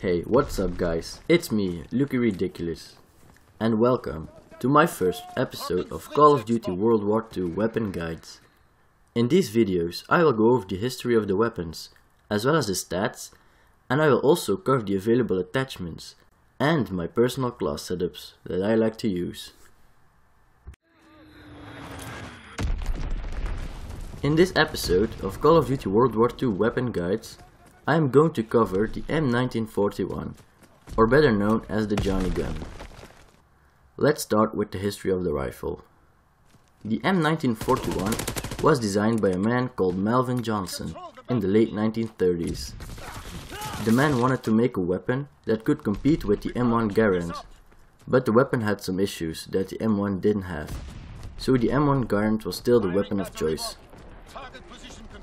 Hey, what's up guys? It's me, Lucky Ridiculous, and welcome to my first episode of Call of Duty World War II weapon guides. In these videos I will go over the history of the weapons, as well as the stats, and I will also cover the available attachments and my personal class setups that I like to use. In this episode of Call of Duty World War II weapon guides, I am going to cover the M1941, or better known as the Johnny gun. Let's start with the history of the rifle. The M1941 was designed by a man called Melvin Johnson in the late 1930s. The man wanted to make a weapon that could compete with the M1 Garand, but the weapon had some issues that the M1 didn't have, so the M1 Garand was still the weapon of choice.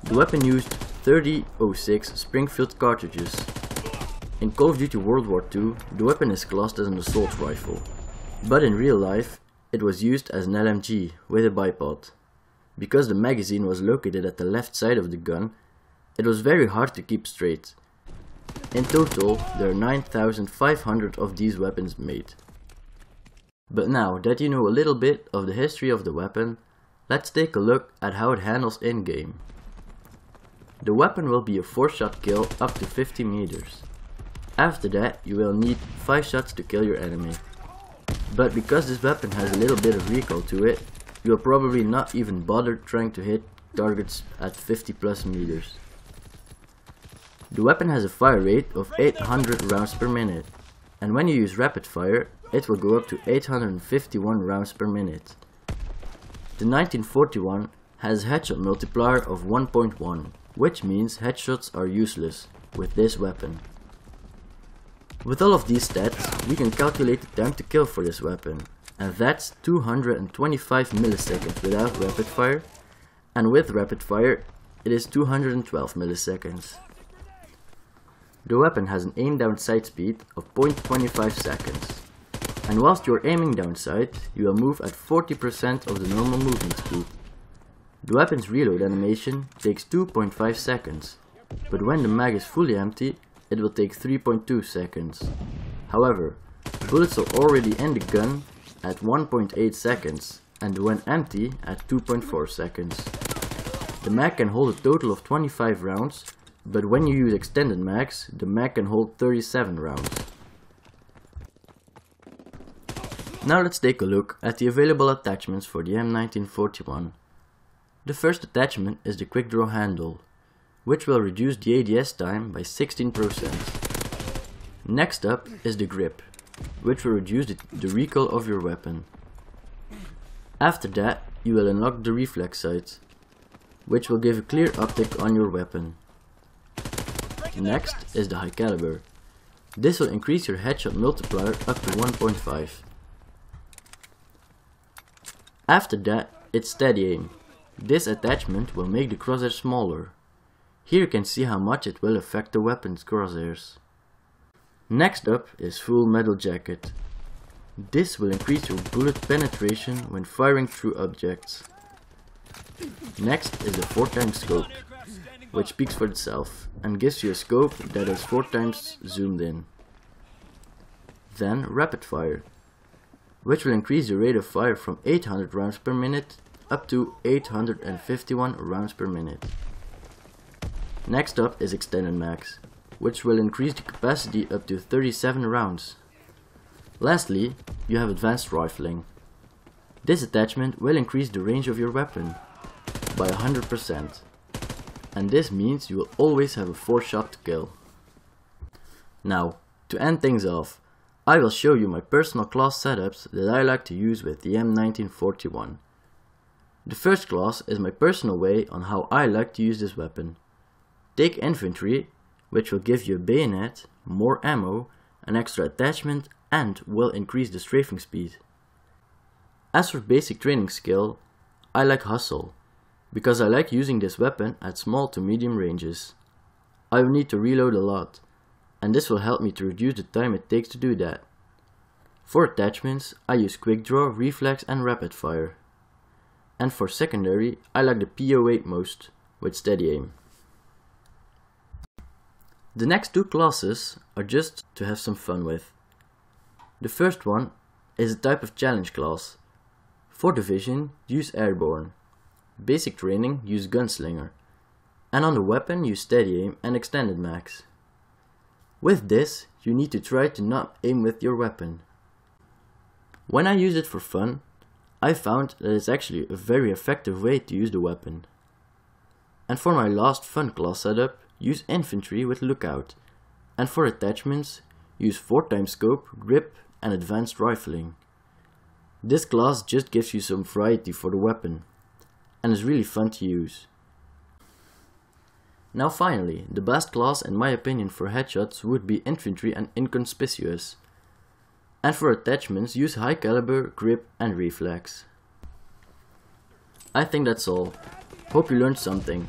The weapon used 30-06 Springfield cartridges. In Call of Duty World War II, the weapon is classed as an assault rifle, but in real life it was used as an LMG with a bipod. Because the magazine was located at the left side of the gun, it was very hard to keep straight. In total, there are 9,500 of these weapons made. But now that you know a little bit of the history of the weapon, let's take a look at how it handles in-game. The weapon will be a 4-shot kill up to 50 meters. After that you will need 5 shots to kill your enemy. But because this weapon has a little bit of recoil to it, you will probably not even bother trying to hit targets at 50 plus meters. The weapon has a fire rate of 800 rounds per minute, and when you use rapid fire it will go up to 851 rounds per minute. The 1941 has a headshot multiplier of 1.1. which means headshots are useless with this weapon. With all of these stats, we can calculate the time to kill for this weapon, and that's 225 milliseconds without rapid fire, and with rapid fire it is 212 milliseconds. The weapon has an aim down sight speed of 0.25 seconds, and whilst you are aiming down sight, you will move at 40% of the normal movement speed. The weapon's reload animation takes 2.5 seconds, but when the mag is fully empty, it will take 3.2 seconds. However, bullets are already in the gun at 1.8 seconds, and when empty at 2.4 seconds. The mag can hold a total of 25 rounds, but when you use extended mags, the mag can hold 37 rounds. Now let's take a look at the available attachments for the M1941. The first attachment is the quick draw handle, which will reduce the ADS time by 16%. Next up is the grip, which will reduce the recoil of your weapon. After that, you will unlock the reflex sight, which will give a clear optic on your weapon. Next is the high caliber. This will increase your headshot multiplier up to 1.5. After that, it's steady aim. This attachment will make the crosshair smaller. Here you can see how much it will affect the weapon's crosshairs. Next up is full metal jacket. This will increase your bullet penetration when firing through objects. Next is the 4x scope, which speaks for itself and gives you a scope that is 4 times zoomed in. Then rapid fire, which will increase the rate of fire from 800 rounds per minute up to 851 rounds per minute. Next up is extended mags, which will increase the capacity up to 37 rounds. Lastly, you have advanced rifling. This attachment will increase the range of your weapon by 100%, and this means you will always have a 4-shot kill. Now, to end things off, I will show you my personal class setups that I like to use with the M1941. The first class is my personal way on how I like to use this weapon. Take infantry, which will give you a bayonet, more ammo, an extra attachment, and will increase the strafing speed. As for basic training skill, I like hustle, because I like using this weapon at small to medium ranges. I will need to reload a lot, and this will help me to reduce the time it takes to do that. For attachments, I use quick draw, reflex, and rapid fire. And for secondary, I like the PO8 most, with steady aim. The next two classes are just to have some fun with. The first one is a type of challenge class. For division, use airborne. Basic training, use gunslinger. And on the weapon, use steady aim and extended mags. With this, you need to try to not aim with your weapon. When I use it for fun, I found that it's actually a very effective way to use the weapon. And for my last fun class setup, use infantry with lookout. And for attachments, use 4x scope, grip and advanced rifling. This class just gives you some variety for the weapon and is really fun to use. Now finally, the best class in my opinion for headshots would be infantry and inconspicuous. And for attachments, use high caliber, grip and reflex. I think that's all. Hope you learned something.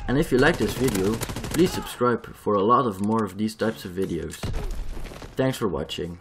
And if you like this video, please subscribe for a lot of more of these types of videos. Thanks for watching.